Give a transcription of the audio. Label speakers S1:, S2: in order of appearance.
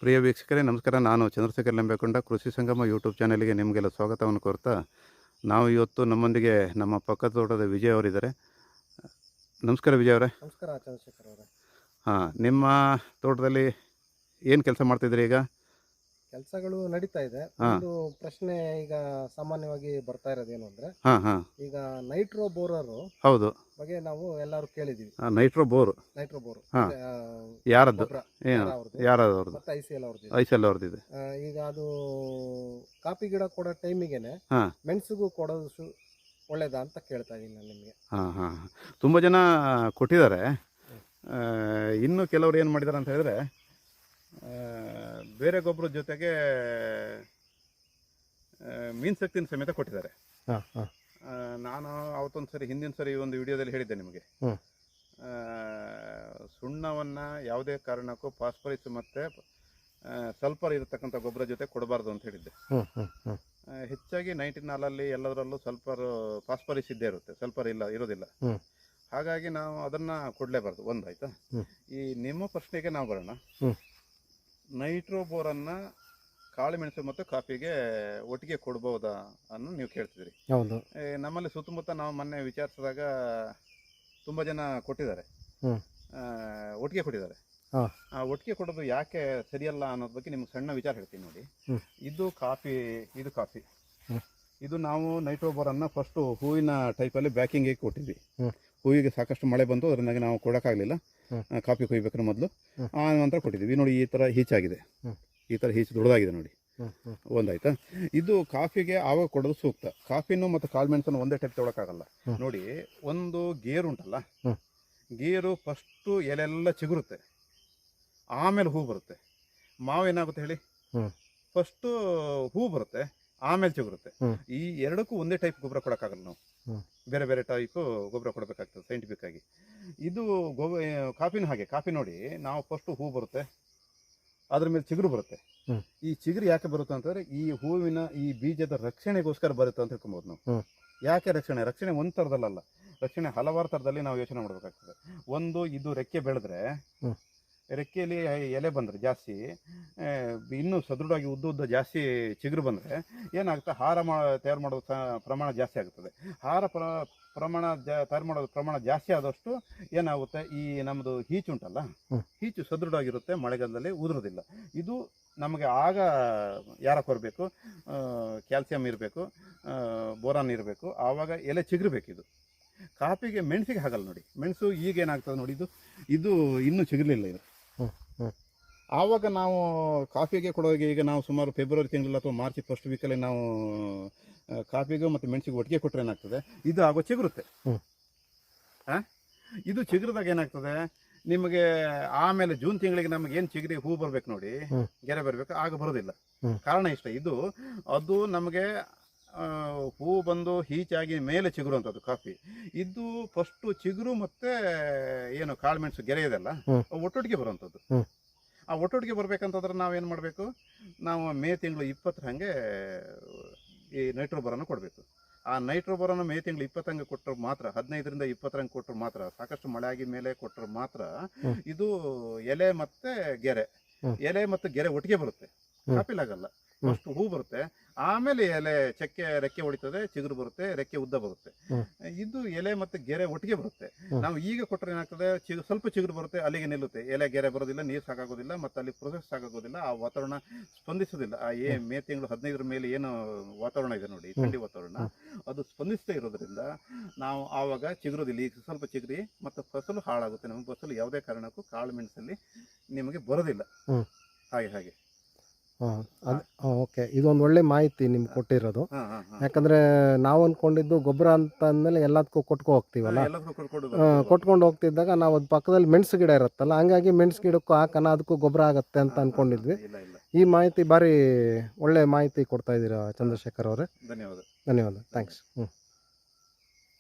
S1: ಪ್ರಿಯ ವೀಕ್ಷಕರೇ ನಮಸ್ಕಾರ. ನಾನು ಚಂದ್ರಶೇಖರ್ ಲಂಬೇಕೊಂಡ ಕೃಷಿ ಸಂಗಮ ಯೂಟ್ಯೂಬ್ ಚಾನಲ್ಗೆ ನಿಮಗೆಲ್ಲ ಸ್ವಾಗತವನ್ನು ಕೋರ್ತಾ, ನಾವು ಇವತ್ತು ನಮ್ಮೊಂದಿಗೆ ನಮ್ಮ ಪಕ್ಕದ ತೋಟದ ವಿಜಯ್ ಅವರಿದ್ದಾರೆ. ನಮಸ್ಕಾರ ವಿಜಯ್ ಅವರೇ.
S2: ನಮಸ್ಕಾರ ಚಂದ್ರಶೇಖರ್ ಅವರೇ.
S1: ಹಾಂ, ನಿಮ್ಮ ತೋಟದಲ್ಲಿ ಏನು ಕೆಲಸ ಮಾಡ್ತಿದ್ದೀರಿ ಈಗ?
S2: ಕೆಲಸಗಳು ನಡೀತಾ ಇದೆ. ಒಂದು ಪ್ರಶ್ನೆ ಈಗ ಸಾಮಾನ್ಯವಾಗಿ ಬರ್ತಾ ಇರೋದೇನು ಅಂದರೆ, ಈಗ ನೈಟ್ರೋ ಬೋರರು
S1: ಹೌದು
S2: ಬಗ್ಗೆ ನಾವು ಎಲ್ಲರೂ ಕೇಳಿದ್ದೀವಿ.
S1: ನೈಟ್ರೋ ಬೋರ್. ಯಾರದ್ದು? ಏನು ಯಾರವ್ರದ್ದು?
S2: ಮತ್ತೆ ICL ಅವ್ರದ್ದು.
S1: ICL ಅವ್ರದ್ದಿದೆ.
S2: ಈಗ ಅದು ಕಾಫಿ ಗಿಡ ಕೊಡೋ ಟೈಮಿಗೆನೆ ಮೆಣಸಿಗೂ ಕೊಡೋದು ಒಳ್ಳೇದಾ ಅಂತ ಕೇಳ್ತಾ ಇದ್ದೀನಿ ನಾನು ನಿಮಗೆ.
S1: ತುಂಬ ಜನ ಕೊಟ್ಟಿದ್ದಾರೆ. ಇನ್ನು ಕೆಲವರು ಏನು ಮಾಡಿದ್ದಾರೆ ಅಂತ ಹೇಳಿದ್ರೆ, ಬೇರೆ ಗೊಬ್ಬರದ ಜೊತೆಗೆ ಮೀನು ಶಕ್ತಿನ ಸಮೇತ ಕೊಟ್ಟಿದ್ದಾರೆ. ನಾನು ಅವತ್ತೊಂದು ಸರಿ ಹಿಂದಿನ ಸರಿ ಒಂದು ವಿಡಿಯೋದಲ್ಲಿ ಹೇಳಿದ್ದೆ ನಿಮಗೆ, ಸುಣ್ಣವನ್ನು ಯಾವುದೇ ಕಾರಣಕ್ಕೂ ಫಾಸ್ಫರಸ್ ಮತ್ತು ಸಲ್ಫರ್ ಇರತಕ್ಕಂಥ ಗೊಬ್ಬರ ಜೊತೆ ಕೊಡಬಾರ್ದು ಅಂತ ಹೇಳಿದ್ದೆ. ಹೆಚ್ಚಾಗಿ 99 ಎಲ್ಲದರಲ್ಲೂ ಫಾಸ್ಫರಸ್ ಇದ್ದೇ ಇರುತ್ತೆ, ಸಲ್ಫರ್ ಇರೋದಿಲ್ಲ. ಹಾಗಾಗಿ ನಾವು ಅದನ್ನು ಕೊಡಲೇಬಾರ್ದು. ಒಂದಾಯ್ತಾ? ಈ ನಿಮ್ಮ ಪ್ರಶ್ನೆಗೆ ನಾವು ಬರೋಣ. ನೈಟ್ರೋ ಬೋರನ್ನು ಕಾಳುಮೆಣಸು ಮತ್ತು ಕಾಫಿಗೆ ಒಟ್ಟಿಗೆ ಕೊಡ್ಬೋದಾ ಅನ್ನೋ ನೀವು ಕೇಳ್ತಿದ್ರಿ.
S2: ಹೌದು.
S1: ನಮ್ಮಲ್ಲಿ ಸುತ್ತಮುತ್ತ ನಾವು ಮೊನ್ನೆ ವಿಚಾರಿಸಿದಾಗ ತುಂಬ ಜನ ಕೊಟ್ಟಿದ್ದಾರೆ, ಒಟ್ಟಿಗೆ ಕೊಟ್ಟಿದ್ದಾರೆ. ಒಟ್ಟಿಗೆ ಕೊಡೋದು ಯಾಕೆ ಸರಿಯಲ್ಲ ಅನ್ನೋದ್ರ ಬಗ್ಗೆ ನಿಮ್ಗೆ ಸಣ್ಣ ವಿಚಾರ ಹೇಳ್ತೀನಿ ನೋಡಿ. ಇದು ಕಾಫಿ, ಇದು ನಾವು ನೈಟ್ರೋ ಬೋರನ್ನು ಫಸ್ಟು ಹೂವಿನ ಟೈಪಲ್ಲಿ ಬ್ಯಾಕಿಂಗಿಗೆ ಕೊಟ್ಟಿದ್ವಿ. ಹೂವಿಗೆ ಸಾಕಷ್ಟು ಮಳೆ ಬಂತು, ಅದರಿಂದಾಗಿ ನಾವು ಕೊಡೋಕ್ಕಾಗಲಿಲ್ಲ. ಕಾಫಿ ಕೊಯ್ಬೇಕಾದ್ರೆ ಮೊದಲು ಆ ನಂತರ ಕೊಟ್ಟಿದ್ದೀವಿ. ನೋಡಿ, ಈ ಥರ ಹೀಚಾಗಿದೆ, ಈ ಥರ ಹೀಚು ದೊಡ್ಡದಾಗಿದೆ ನೋಡಿ. ಒಂದಾಯ್ತಾ? ಇದು ಕಾಫಿಗೆ ಆವಾಗ ಕೊಡೋದು ಸೂಕ್ತ. ಕಾಫಿನೂ ಮತ್ತು ಕಾಳುಮೆಣಸನ್ನು ಒಂದೇ ಟೈಪ್ ತೊಗೊಳಕ್ಕಾಗಲ್ಲ. ನೋಡಿ, ಒಂದು ಗೇರು ಉಂಟಲ್ಲ, ಗೇರು ಫಸ್ಟು ಎಲೆಲ್ಲ ಚಿಗುರುತ್ತೆ, ಆಮೇಲೆ ಹೂ ಬರುತ್ತೆ. ಮಾವು ಏನಾಗುತ್ತೆ ಹೇಳಿ? ಫಸ್ಟು ಹೂ ಬರುತ್ತೆ, ಆಮೇಲೆ ಚಿಗುರುತ್ತೆ. ಈ ಎರಡಕ್ಕೂ ಒಂದೇ ಟೈಪ್ ಗೊಬ್ಬರ ಕೊಡೋಕ್ಕಾಗಲ್ಲ. ನಾವು ಬೇರೆ ಬೇರೆ ಟೈಪು ಗೊಬ್ಬರ ಕೊಡಬೇಕಾಗ್ತದೆ ಸೈಂಟಿಫಿಕ್ ಆಗಿ. ಇದು ಕಾಫಿನೂ ಹಾಗೆ. ಕಾಫಿ ನೋಡಿ, ನಾವು ಫಸ್ಟು ಹೂ ಬರುತ್ತೆ, ಅದ್ರ ಮೇಲೆ ಚಿಗುರು ಬರುತ್ತೆ. ಈ ಚಿಗುರು ಯಾಕೆ ಬರುತ್ತೆ ಅಂತಂದರೆ, ಈ ಹೂವಿನ ಈ ಬೀಜದ ರಕ್ಷಣೆಗೋಸ್ಕರ ಬರುತ್ತೆ ಅಂತ ತಿಳ್ಕೊಬೋದು ನಾವು. ಯಾಕೆ ರಕ್ಷಣೆ ಒಂದು ಥರದಲ್ಲ, ರಕ್ಷಣೆ ಹಲವಾರು ಥರದಲ್ಲಿ ನಾವು ಯೋಚನೆ ಮಾಡಬೇಕಾಗ್ತದೆ. ಒಂದು, ಇದು ರೆಕ್ಕೆ ಬೆಳೆದ್ರೆ, ರೆಕ್ಕೆಯಲ್ಲಿ ಎಲೆ ಬಂದರೆ ಜಾಸ್ತಿ, ಇನ್ನೂ ಸದೃಢವಾಗಿ ಉದ್ದ ಜಾಸ್ತಿ ಚಿಗುರು ಬಂದರೆ ಏನಾಗುತ್ತೆ, ತಯಾರು ಮಾಡೋದು ಪ್ರಮಾಣ ಜಾಸ್ತಿ ಆಗುತ್ತದೆ. ತಯಾರು ಮಾಡೋದು ಪ್ರಮಾಣ ಜಾಸ್ತಿ ಆದಷ್ಟು ಏನಾಗುತ್ತೆ, ಈ ನಮ್ಮದು ಹೀಚು ಉಂಟಲ್ಲ, ಹೀಚು ಸದೃಢವಾಗಿರುತ್ತೆ, ಮಳೆಗಾಲದಲ್ಲಿ ಉದುರೋದಿಲ್ಲ. ಇದು ನಮಗೆ ಆಗ ಯಾರ ಕೊರಬೇಕು, ಕ್ಯಾಲ್ಸಿಯಂ ಇರಬೇಕು, ಬೋರಾನ್ ಇರಬೇಕು, ಆವಾಗ ಎಲೆ ಚಿಗುರಬೇಕು. ಇದು ಕಾಫಿಗೆ, ಮೆಣಸಿಗೆ ಹಾಗಲ್ಲ ನೋಡಿ. ಮೆಣಸು ಈಗ ಏನಾಗ್ತದೆ ನೋಡಿ, ಇದು ಇನ್ನೂ ಚಿಗುರಲಿಲ್ಲ. ಇದು ಆವಾಗ ನಾವು ಕಾಫಿಗೆ ಕೊಡೋಗೆ, ಈಗ ನಾವು ಸುಮಾರು ಫೆಬ್ರವರಿ ತಿಂಗಳಲ್ಲಿ ಅಥವಾ ಮಾರ್ಚ್ ಫಸ್ಟ್ ವೀಕಲ್ಲಿ ನಾವು ಕಾಫಿಗೂ ಮತ್ತು ಮೆಣಸಿಗೆ ಒಟ್ಟಿಗೆ ಕೊಟ್ಟರೆ ಏನಾಗ್ತದೆ, ಇದು ಆಗೋ ಚಿಗುರುತ್ತೆ. ಇದು ಚಿಗುರಿದಾಗ ಏನಾಗ್ತದೆ ನಿಮಗೆ, ಆಮೇಲೆ ಜೂನ್ ತಿಂಗಳಿಗೆ ನಮಗೆ ಏನು ಚಿಗುರಿ ಹೂ ಬರ್ಬೇಕು ನೋಡಿ, ಗೆರೆ ಬರಬೇಕು, ಆಗ ಬರೋದಿಲ್ಲ. ಕಾರಣ ಇಷ್ಟ, ಅದು ನಮಗೆ ಹೂ ಬಂದು ಹೀಚಾಗಿ ಮೇಲೆ ಚಿಗುರುವಂಥದ್ದು ಕಾಫಿ. ಇದು ಫಸ್ಟು ಚಿಗುರು ಮತ್ತು ಏನು ಕಾಳುಮೆಣಸು ಗೆರೆ ಇದೆಲ್ಲ ಒಟ್ಟೊಟ್ಟಿಗೆ ಬರುವಂಥದ್ದು. ಆ ಒಟ್ಟೊಟ್ಟಿಗೆ ಬರ್ಬೇಕಂತಂದ್ರೆ ನಾವೇನು ಮಾಡಬೇಕು, ನಾವು ಮೇ ತಿಂಗಳು 20 ಹಾಗೆ ಈ ನೈಟ್ರೋ ಬೋರನ್ನು ಕೊಡಬೇಕು. ಆ ನೈಟ್ರೋ ಬೋರನ್ನು ಮೇ ತಿಂಗಳು 20 ಹಂಗೆ ಕೊಟ್ಟರು ಮಾತ್ರ, 15ರಿಂದ 20 ಹಂಗೆ ಕೊಟ್ಟರು ಮಾತ್ರ, ಸಾಕಷ್ಟು ಮಳೆ ಆಗಿ ಮೇಲೆ ಕೊಟ್ಟರು ಮಾತ್ರ ಇದು ಎಲೆ ಮತ್ತು ಗೆರೆ ಒಟ್ಟಿಗೆ ಬರುತ್ತೆ. ಕಾಪಿಲಾಗಲ್ಲ. ಫಸ್ಟ್ ಹೂ ಬರುತ್ತೆ, ಆಮೇಲೆ ಎಲೆ ರೆಕ್ಕೆ ಹೊಡಿತದೆ, ಚಿಗುರು ಬರುತ್ತೆ, ರೆಕ್ಕೆ ಉದ್ದ ಬರುತ್ತೆ. ಇದು ಎಲೆ ಮತ್ತು ಗೆರೆ ಒಟ್ಟಿಗೆ ಬರುತ್ತೆ. ನಾವು ಈಗ ಕೊಟ್ಟರೆ ಏನಾಗ್ತದೆ, ಸ್ವಲ್ಪ ಚಿಗುರು ಬರುತ್ತೆ, ಅಲ್ಲಿಗೆ ನಿಲ್ಲುತ್ತೆ, ಎಲೆ ಗೆರೆ ಬರೋದಿಲ್ಲ, ನೀರು ಸಾಕಾಗೋದಿಲ್ಲ, ಮತ್ತು ಅಲ್ಲಿ ಪ್ರೊಸೆಸ್ ಸಾಕಾಗೋದಿಲ್ಲ, ಆ ವಾತಾವರಣ ಸ್ಪಂದಿಸೋದಿಲ್ಲ. ಮೇ ತಿಂಗಳು 15ರ ಮೇಲೆ ಏನು ವಾತಾವರಣ ಇದೆ ನೋಡಿ, ಥಂಡಿ ವಾತಾವರಣ, ಅದು ಸ್ಪಂದಿಸದೇ ಇರೋದ್ರಿಂದ ನಾವು ಆವಾಗ ಚಿಗುರೋದಿಲ್ಲ. ಈಗ ಸ್ವಲ್ಪ ಚಿಗುರಿ ಮತ್ತು ಫಸಲು ಹಾಳಾಗುತ್ತೆ. ನಮಗೆ ಫಸಲು ಯಾವುದೇ ಕಾರಣಕ್ಕೂ ಕಾಳುಮೆಣಸಲ್ಲಿ ನಿಮಗೆ ಬರೋದಿಲ್ಲ. ಹಾಗೆ
S2: ಓಕೆ, ಇದೊಂದು ಒಳ್ಳೆ ಮಾಹಿತಿ ನಿಮ್ಗೆ ಕೊಟ್ಟಿರೋದು. ಯಾಕಂದ್ರೆ ನಾವು ಅಂದ್ಕೊಂಡಿದ್ದು ಗೊಬ್ಬರ ಅಂತ ಅಂದಮೇಲೆ ಎಲ್ಲದಕ್ಕೂ ಹೋಗ್ತೀವಲ್ಲ, ಕೊಟ್ಕೊಂಡು ಹೋಗ್ತಿದ್ದಾಗ ನಾವು ಅದು ಪಕ್ಕದಲ್ಲಿ ಮೆಣಸು ಗಿಡ ಇರುತ್ತಲ್ಲ, ಹಂಗಾಗಿ ಮೆಣಸು ಗಿಡಕ್ಕೂ ಹಾಕೋಣ, ಅದಕ್ಕೂ ಗೊಬ್ಬರ ಆಗುತ್ತೆ ಅಂತ ಅಂದ್ಕೊಂಡಿದ್ವಿ. ಈ ಮಾಹಿತಿ ಭಾರಿ ಒಳ್ಳೆ ಮಾಹಿತಿ ಕೊಡ್ತಾ ಇದ್ದೀರಾ ಚಂದ್ರಶೇಖರ್ ಅವರೇ.
S1: ಧನ್ಯವಾದ.
S2: ಥ್ಯಾಂಕ್ಸ್.